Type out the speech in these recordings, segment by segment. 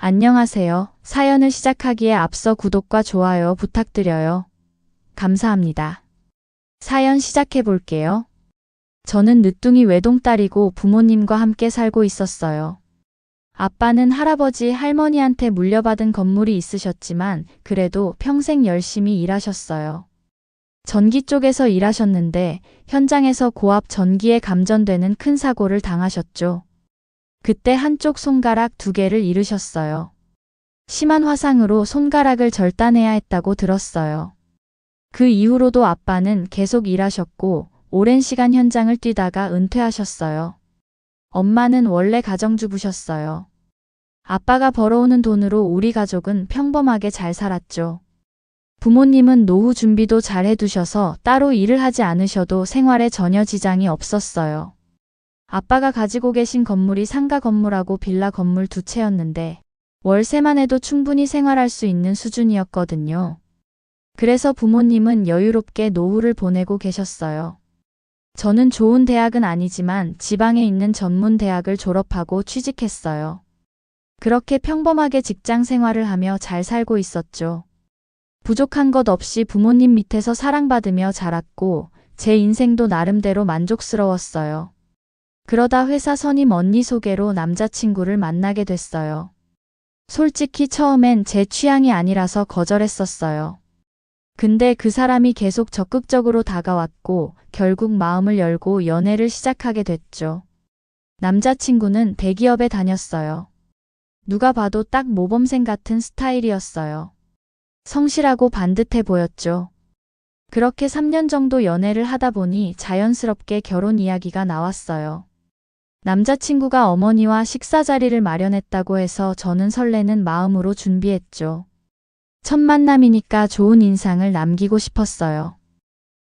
안녕하세요. 사연을 시작하기에 앞서 구독과 좋아요 부탁드려요. 감사합니다. 사연 시작해 볼게요. 저는 늦둥이 외동딸이고 부모님과 함께 살고 있었어요. 아빠는 할아버지, 할머니한테 물려받은 건물이 있으셨지만 그래도 평생 열심히 일하셨어요. 전기 쪽에서 일하셨는데 현장에서 고압 전기에 감전되는 큰 사고를 당하셨죠. 그때 한쪽 손가락 2개를 잃으셨어요. 심한 화상으로 손가락을 절단해야 했다고 들었어요. 그 이후로도 아빠는 계속 일하셨고 오랜 시간 현장을 뛰다가 은퇴하셨어요. 엄마는 원래 가정주부셨어요. 아빠가 벌어오는 돈으로 우리 가족은 평범하게 잘 살았죠. 부모님은 노후 준비도 잘 해두셔서 따로 일을 하지 않으셔도 생활에 전혀 지장이 없었어요. 아빠가 가지고 계신 건물이 상가 건물하고 빌라 건물 2채였는데 월세만 해도 충분히 생활할 수 있는 수준이었거든요. 그래서 부모님은 여유롭게 노후를 보내고 계셨어요. 저는 좋은 대학은 아니지만 지방에 있는 전문 대학을 졸업하고 취직했어요. 그렇게 평범하게 직장 생활을 하며 잘 살고 있었죠. 부족한 것 없이 부모님 밑에서 사랑받으며 자랐고 제 인생도 나름대로 만족스러웠어요. 그러다 회사 선임 언니 소개로 남자친구를 만나게 됐어요. 솔직히 처음엔 제 취향이 아니라서 거절했었어요. 근데 그 사람이 계속 적극적으로 다가왔고 결국 마음을 열고 연애를 시작하게 됐죠. 남자친구는 대기업에 다녔어요. 누가 봐도 딱 모범생 같은 스타일이었어요. 성실하고 반듯해 보였죠. 그렇게 3년 정도 연애를 하다 보니 자연스럽게 결혼 이야기가 나왔어요. 남자친구가 어머니와 식사 자리를 마련했다고 해서 저는 설레는 마음으로 준비했죠. 첫 만남이니까 좋은 인상을 남기고 싶었어요.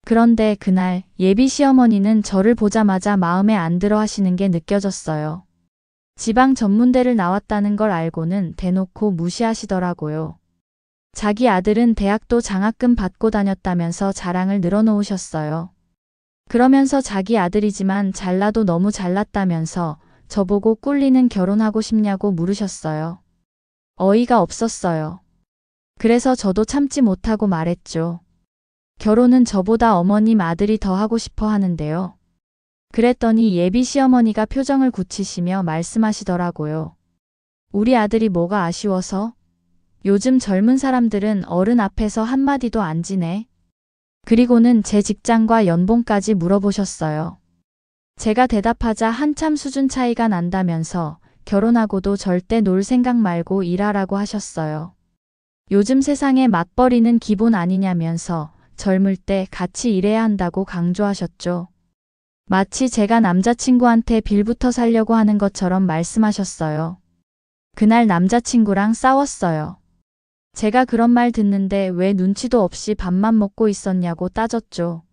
그런데 그날 예비 시어머니는 저를 보자마자 마음에 안 들어 하시는 게 느껴졌어요. 지방 전문대를 나왔다는 걸 알고는 대놓고 무시하시더라고요. 자기 아들은 대학도 장학금 받고 다녔다면서 자랑을 늘어놓으셨어요. 그러면서 자기 아들이지만 잘나도 너무 잘났다면서 저보고 꿀리는 결혼하고 싶냐고 물으셨어요. 어이가 없었어요. 그래서 저도 참지 못하고 말했죠. 결혼은 저보다 어머님 아들이 더 하고 싶어 하는데요. 그랬더니 예비 시어머니가 표정을 굳히시며 말씀하시더라고요. 우리 아들이 뭐가 아쉬워서? 요즘 젊은 사람들은 어른 앞에서 한마디도 안 지네. 그리고는 제 직장과 연봉까지 물어보셨어요. 제가 대답하자 한참 수준 차이가 난다면서 결혼하고도 절대 놀 생각 말고 일하라고 하셨어요. 요즘 세상에 맞벌이는 기본 아니냐면서 젊을 때 같이 일해야 한다고 강조하셨죠. 마치 제가 남자친구한테 빌부터 살려고 하는 것처럼 말씀하셨어요. 그날 남자친구랑 싸웠어요. 제가 그런 말 듣는데 왜 눈치도 없이 밥만 먹고 있었냐고 따졌죠.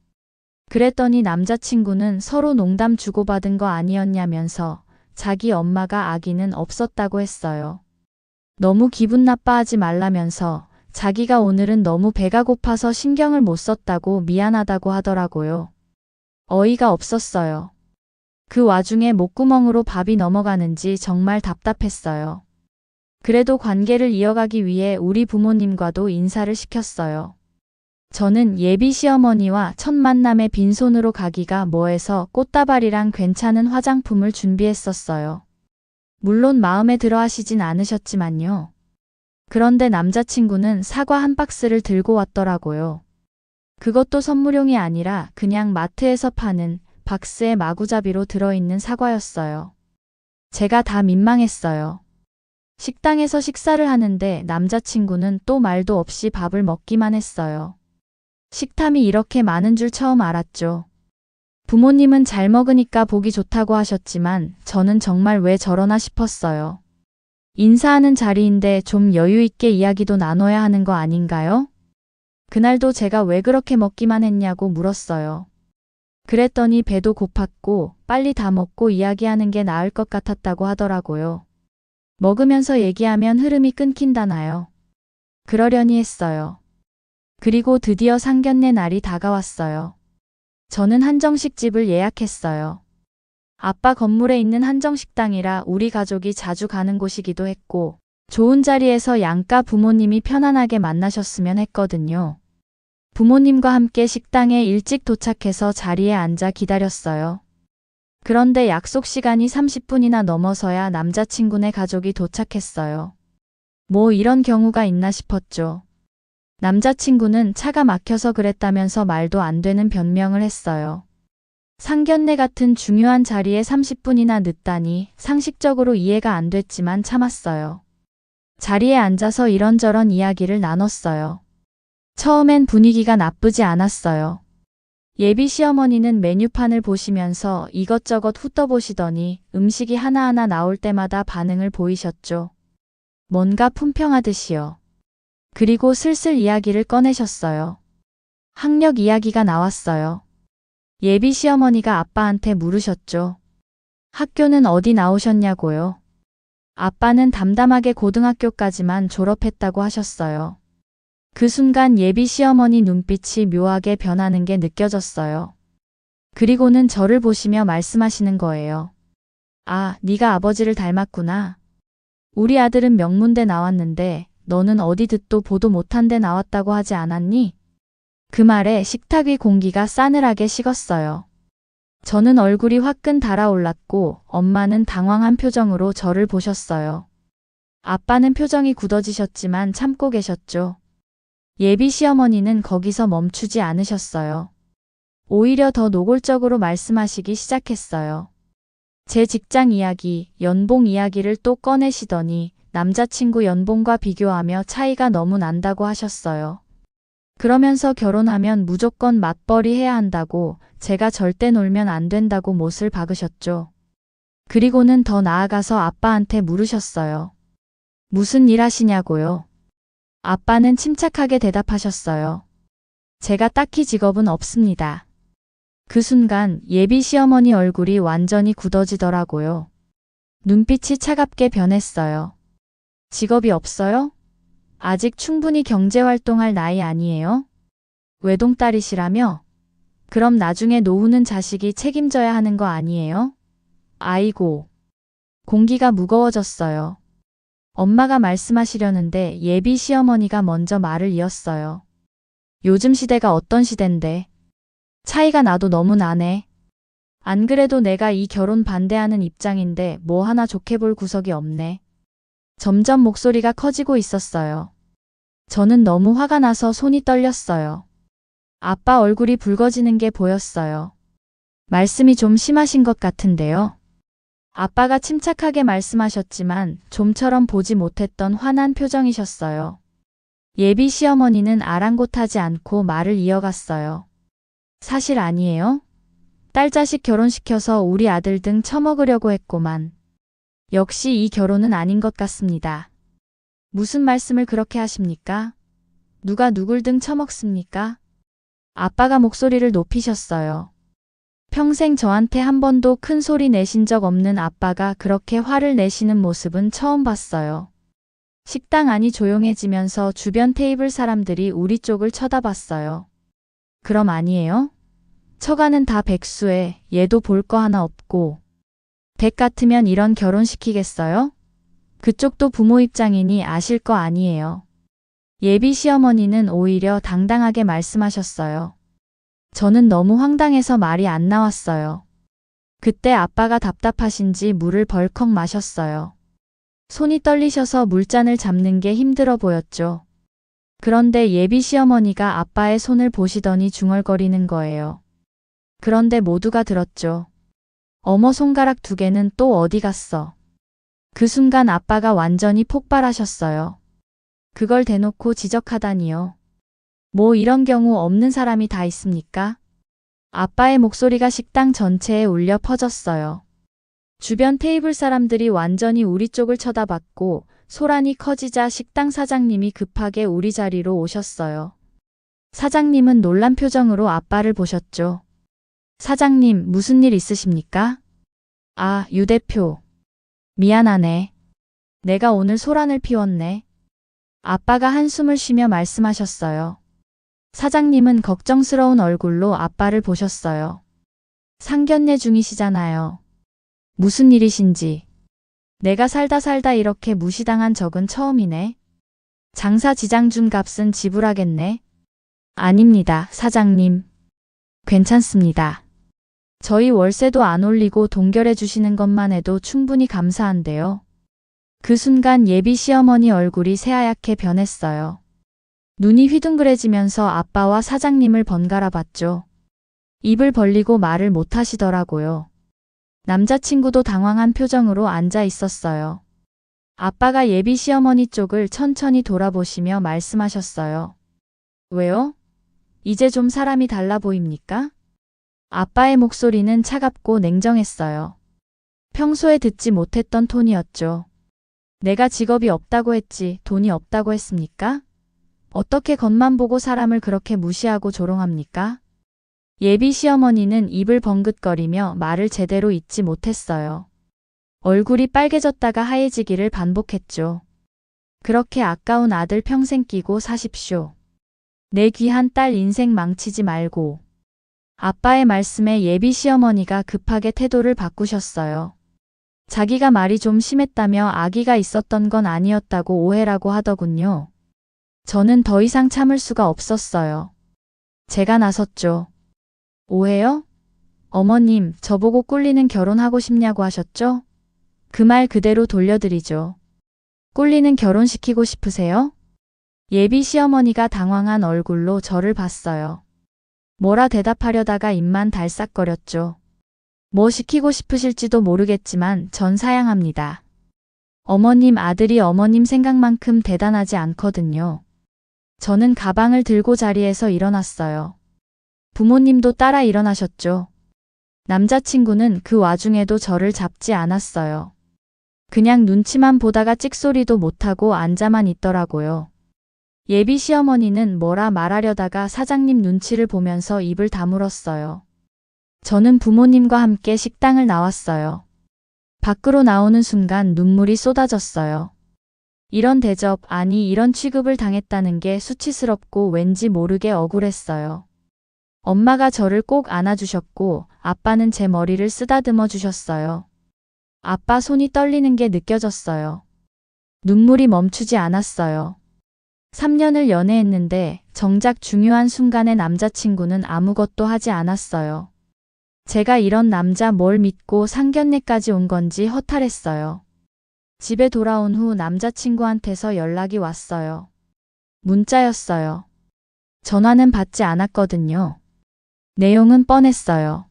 그랬더니 남자친구는 서로 농담 주고받은 거 아니었냐면서 자기 엄마가 아기는 없었다고 했어요. 너무 기분 나빠하지 말라면서 자기가 오늘은 너무 배가 고파서 신경을 못 썼다고 미안하다고 하더라고요. 어이가 없었어요. 그 와중에 목구멍으로 밥이 넘어가는지 정말 답답했어요. 그래도 관계를 이어가기 위해 우리 부모님과도 인사를 시켰어요. 저는 예비 시어머니와 첫 만남에 빈손으로 가기가 뭐해서 꽃다발이랑 괜찮은 화장품을 준비했었어요. 물론 마음에 들어 하시진 않으셨지만요. 그런데 남자친구는 사과 한 박스를 들고 왔더라고요. 그것도 선물용이 아니라 그냥 마트에서 파는 박스에 마구잡이로 들어있는 사과였어요. 제가 다 민망했어요. 식당에서 식사를 하는데 남자친구는 또 말도 없이 밥을 먹기만 했어요. 식탐이 이렇게 많은 줄 처음 알았죠. 부모님은 잘 먹으니까 보기 좋다고 하셨지만 저는 정말 왜 저러나 싶었어요. 인사하는 자리인데 좀 여유 있게 이야기도 나눠야 하는 거 아닌가요? 그날도 제가 왜 그렇게 먹기만 했냐고 물었어요. 그랬더니 배도 고팠고 빨리 다 먹고 이야기하는 게 나을 것 같았다고 하더라고요. 먹으면서 얘기하면 흐름이 끊긴다나요? 그러려니 했어요. 그리고 드디어 상견례 날이 다가왔어요. 저는 한정식집을 예약했어요. 아빠 건물에 있는 한정식당이라 우리 가족이 자주 가는 곳이기도 했고 좋은 자리에서 양가 부모님이 편안하게 만나셨으면 했거든요. 부모님과 함께 식당에 일찍 도착해서 자리에 앉아 기다렸어요. 그런데 약속 시간이 30분이나 넘어서야 남자친구네 가족이 도착했어요. 뭐 이런 경우가 있나 싶었죠. 남자친구는 차가 막혀서 그랬다면서 말도 안 되는 변명을 했어요. 상견례 같은 중요한 자리에 30분이나 늦다니 상식적으로 이해가 안 됐지만 참았어요. 자리에 앉아서 이런저런 이야기를 나눴어요. 처음엔 분위기가 나쁘지 않았어요. 예비 시어머니는 메뉴판을 보시면서 이것저것 훑어보시더니 음식이 하나하나 나올 때마다 반응을 보이셨죠. 뭔가 품평하듯이요. 그리고 슬슬 이야기를 꺼내셨어요. 학력 이야기가 나왔어요. 예비 시어머니가 아빠한테 물으셨죠. 학교는 어디 나오셨냐고요. 아빠는 담담하게 고등학교까지만 졸업했다고 하셨어요. 그 순간 예비 시어머니 눈빛이 묘하게 변하는 게 느껴졌어요. 그리고는 저를 보시며 말씀하시는 거예요. 아, 네가 아버지를 닮았구나. 우리 아들은 명문대 나왔는데 너는 어디 듣도 보도 못한 데 나왔다고 하지 않았니? 그 말에 식탁 위 공기가 싸늘하게 식었어요. 저는 얼굴이 화끈 달아올랐고 엄마는 당황한 표정으로 저를 보셨어요. 아빠는 표정이 굳어지셨지만 참고 계셨죠. 예비 시어머니는 거기서 멈추지 않으셨어요. 오히려 더 노골적으로 말씀하시기 시작했어요. 제 직장 이야기, 연봉 이야기를 또 꺼내시더니 남자친구 연봉과 비교하며 차이가 너무 난다고 하셨어요. 그러면서 결혼하면 무조건 맞벌이 해야 한다고, 제가 절대 놀면 안 된다고 못을 박으셨죠. 그리고는 더 나아가서 아빠한테 물으셨어요. 무슨 일 하시냐고요? 아빠는 침착하게 대답하셨어요. 제가 딱히 직업은 없습니다. 그 순간 예비 시어머니 얼굴이 완전히 굳어지더라고요. 눈빛이 차갑게 변했어요. 직업이 없어요? 아직 충분히 경제활동할 나이 아니에요? 외동딸이시라며? 그럼 나중에 노후는 자식이 책임져야 하는 거 아니에요? 아이고. 공기가 무거워졌어요. 엄마가 말씀하시려는데 예비 시어머니가 먼저 말을 이었어요. 요즘 시대가 어떤 시대인데? 차이가 나도 너무 나네. 안 그래도 내가 이 결혼 반대하는 입장인데 뭐 하나 좋게 볼 구석이 없네. 점점 목소리가 커지고 있었어요. 저는 너무 화가 나서 손이 떨렸어요. 아빠 얼굴이 붉어지는 게 보였어요. 말씀이 좀 심하신 것 같은데요. 아빠가 침착하게 말씀하셨지만 좀처럼 보지 못했던 화난 표정이셨어요. 예비 시어머니는 아랑곳하지 않고 말을 이어갔어요. 사실 아니에요? 딸 자식 결혼시켜서 우리 아들 등 처먹으려고 했고만. 역시 이 결혼은 아닌 것 같습니다. 무슨 말씀을 그렇게 하십니까? 누가 누굴 등 처먹습니까? 아빠가 목소리를 높이셨어요. 평생 저한테 한 번도 큰 소리 내신 적 없는 아빠가 그렇게 화를 내시는 모습은 처음 봤어요. 식당 안이 조용해지면서 주변 테이블 사람들이 우리 쪽을 쳐다봤어요. 그럼 아니에요? 처가는 다 백수에 얘도 볼 거 하나 없고. 백 같으면 이런 결혼 시키겠어요? 그쪽도 부모 입장이니 아실 거 아니에요. 예비 시어머니는 오히려 당당하게 말씀하셨어요. 저는 너무 황당해서 말이 안 나왔어요. 그때 아빠가 답답하신지 물을 벌컥 마셨어요. 손이 떨리셔서 물잔을 잡는 게 힘들어 보였죠. 그런데 예비 시어머니가 아빠의 손을 보시더니 중얼거리는 거예요. 그런데 모두가 들었죠. 어머, 손가락 2개는 또 어디 갔어? 그 순간 아빠가 완전히 폭발하셨어요. 그걸 대놓고 지적하다니요. 뭐 이런 경우 없는 사람이 다 있습니까? 아빠의 목소리가 식당 전체에 울려 퍼졌어요. 주변 테이블 사람들이 완전히 우리 쪽을 쳐다봤고 소란이 커지자 식당 사장님이 급하게 우리 자리로 오셨어요. 사장님은 놀란 표정으로 아빠를 보셨죠. 사장님, 무슨 일 있으십니까? 아, 유 대표. 미안하네. 내가 오늘 소란을 피웠네. 아빠가 한숨을 쉬며 말씀하셨어요. 사장님은 걱정스러운 얼굴로 아빠를 보셨어요. 상견례 중이시잖아요. 무슨 일이신지. 내가 살다 이렇게 무시당한 적은 처음이네. 장사 지장준 값은 지불하겠네. 아닙니다, 사장님. 괜찮습니다. 저희 월세도 안 올리고 동결해 주시는 것만 해도 충분히 감사한데요. 그 순간 예비 시어머니 얼굴이 새하얗게 변했어요. 눈이 휘둥그레지면서 아빠와 사장님을 번갈아 봤죠. 입을 벌리고 말을 못 하시더라고요. 남자친구도 당황한 표정으로 앉아 있었어요. 아빠가 예비 시어머니 쪽을 천천히 돌아보시며 말씀하셨어요. 왜요? 이제 좀 사람이 달라 보입니까? 아빠의 목소리는 차갑고 냉정했어요. 평소에 듣지 못했던 톤이었죠. 내가 직업이 없다고 했지 돈이 없다고 했습니까? 어떻게 겉만 보고 사람을 그렇게 무시하고 조롱합니까? 예비 시어머니는 입을 번긋거리며 말을 제대로 잇지 못했어요. 얼굴이 빨개졌다가 하얘지기를 반복했죠. 그렇게 아까운 아들 평생 끼고 사십시오. 내 귀한 딸 인생 망치지 말고. 아빠의 말씀에 예비 시어머니가 급하게 태도를 바꾸셨어요. 자기가 말이 좀 심했다며 아기가 있었던 건 아니었다고 오해라고 하더군요. 저는 더 이상 참을 수가 없었어요. 제가 나섰죠. 오해요? 어머님, 저보고 꿀리는 결혼하고 싶냐고 하셨죠? 그 말 그대로 돌려드리죠. 꿀리는 결혼시키고 싶으세요? 예비 시어머니가 당황한 얼굴로 저를 봤어요. 뭐라 대답하려다가 입만 달싹거렸죠. 뭐 시키고 싶으실지도 모르겠지만 전 사양합니다. 어머님 아들이 어머님 생각만큼 대단하지 않거든요. 저는 가방을 들고 자리에서 일어났어요. 부모님도 따라 일어나셨죠. 남자친구는 그 와중에도 저를 잡지 않았어요. 그냥 눈치만 보다가 찍소리도 못하고 앉아만 있더라고요. 예비 시어머니는 뭐라 말하려다가 사장님 눈치를 보면서 입을 다물었어요. 저는 부모님과 함께 식당을 나왔어요. 밖으로 나오는 순간 눈물이 쏟아졌어요. 이런 대접, 아니 이런 취급을 당했다는 게 수치스럽고 왠지 모르게 억울했어요. 엄마가 저를 꼭 안아주셨고 아빠는 제 머리를 쓰다듬어 주셨어요. 아빠 손이 떨리는 게 느껴졌어요. 눈물이 멈추지 않았어요. 3년을 연애했는데 정작 중요한 순간에 남자친구는 아무것도 하지 않았어요. 제가 이런 남자 뭘 믿고 상견례까지 온 건지 허탈했어요. 집에 돌아온 후 남자친구한테서 연락이 왔어요. 문자였어요. 전화는 받지 않았거든요. 내용은 뻔했어요.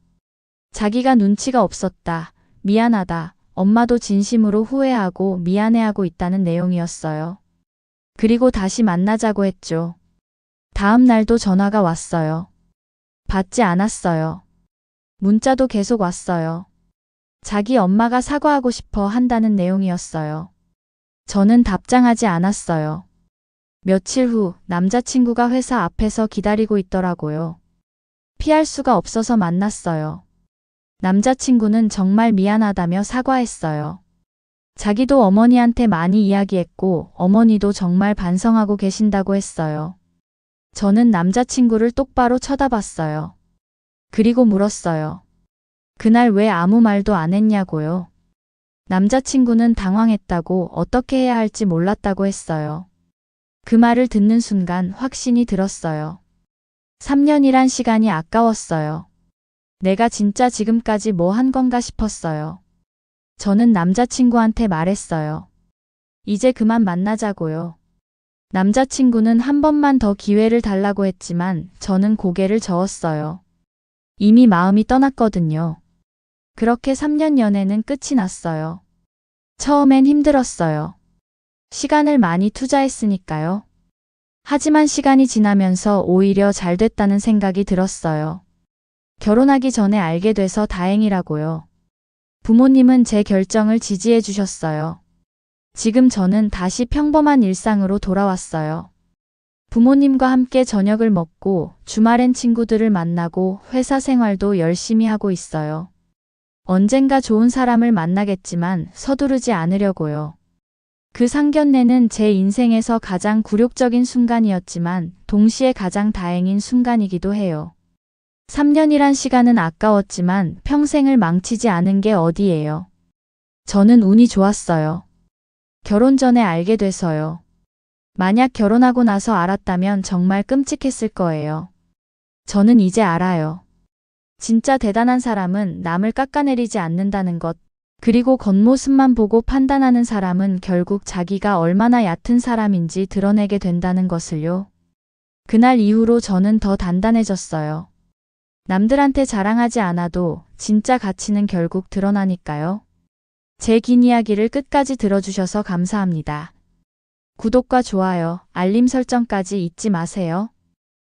자기가 눈치가 없었다. 미안하다. 엄마도 진심으로 후회하고 미안해하고 있다는 내용이었어요. 그리고 다시 만나자고 했죠. 다음 날도 전화가 왔어요. 받지 않았어요. 문자도 계속 왔어요. 자기 엄마가 사과하고 싶어 한다는 내용이었어요. 저는 답장하지 않았어요. 며칠 후 남자친구가 회사 앞에서 기다리고 있더라고요. 피할 수가 없어서 만났어요. 남자친구는 정말 미안하다며 사과했어요. 자기도 어머니한테 많이 이야기했고 어머니도 정말 반성하고 계신다고 했어요. 저는 남자친구를 똑바로 쳐다봤어요. 그리고 물었어요. 그날 왜 아무 말도 안 했냐고요. 남자친구는 당황했다고 어떻게 해야 할지 몰랐다고 했어요. 그 말을 듣는 순간 확신이 들었어요. 3년이란 시간이 아까웠어요. 내가 진짜 지금까지 뭐 한 건가 싶었어요. 저는 남자친구한테 말했어요. 이제 그만 만나자고요. 남자친구는 한 번만 더 기회를 달라고 했지만 저는 고개를 저었어요. 이미 마음이 떠났거든요. 그렇게 3년 연애는 끝이 났어요. 처음엔 힘들었어요. 시간을 많이 투자했으니까요. 하지만 시간이 지나면서 오히려 잘 됐다는 생각이 들었어요. 결혼하기 전에 알게 돼서 다행이라고요. 부모님은 제 결정을 지지해 주셨어요. 지금 저는 다시 평범한 일상으로 돌아왔어요. 부모님과 함께 저녁을 먹고 주말엔 친구들을 만나고 회사 생활도 열심히 하고 있어요. 언젠가 좋은 사람을 만나겠지만 서두르지 않으려고요. 그 상견례는 제 인생에서 가장 굴욕적인 순간이었지만 동시에 가장 다행인 순간이기도 해요. 3년이란 시간은 아까웠지만 평생을 망치지 않은 게 어디예요. 저는 운이 좋았어요. 결혼 전에 알게 돼서요. 만약 결혼하고 나서 알았다면 정말 끔찍했을 거예요. 저는 이제 알아요. 진짜 대단한 사람은 남을 깎아내리지 않는다는 것, 그리고 겉모습만 보고 판단하는 사람은 결국 자기가 얼마나 얕은 사람인지 드러내게 된다는 것을요. 그날 이후로 저는 더 단단해졌어요. 남들한테 자랑하지 않아도 진짜 가치는 결국 드러나니까요. 제 긴 이야기를 끝까지 들어주셔서 감사합니다. 구독과 좋아요, 알림 설정까지 잊지 마세요.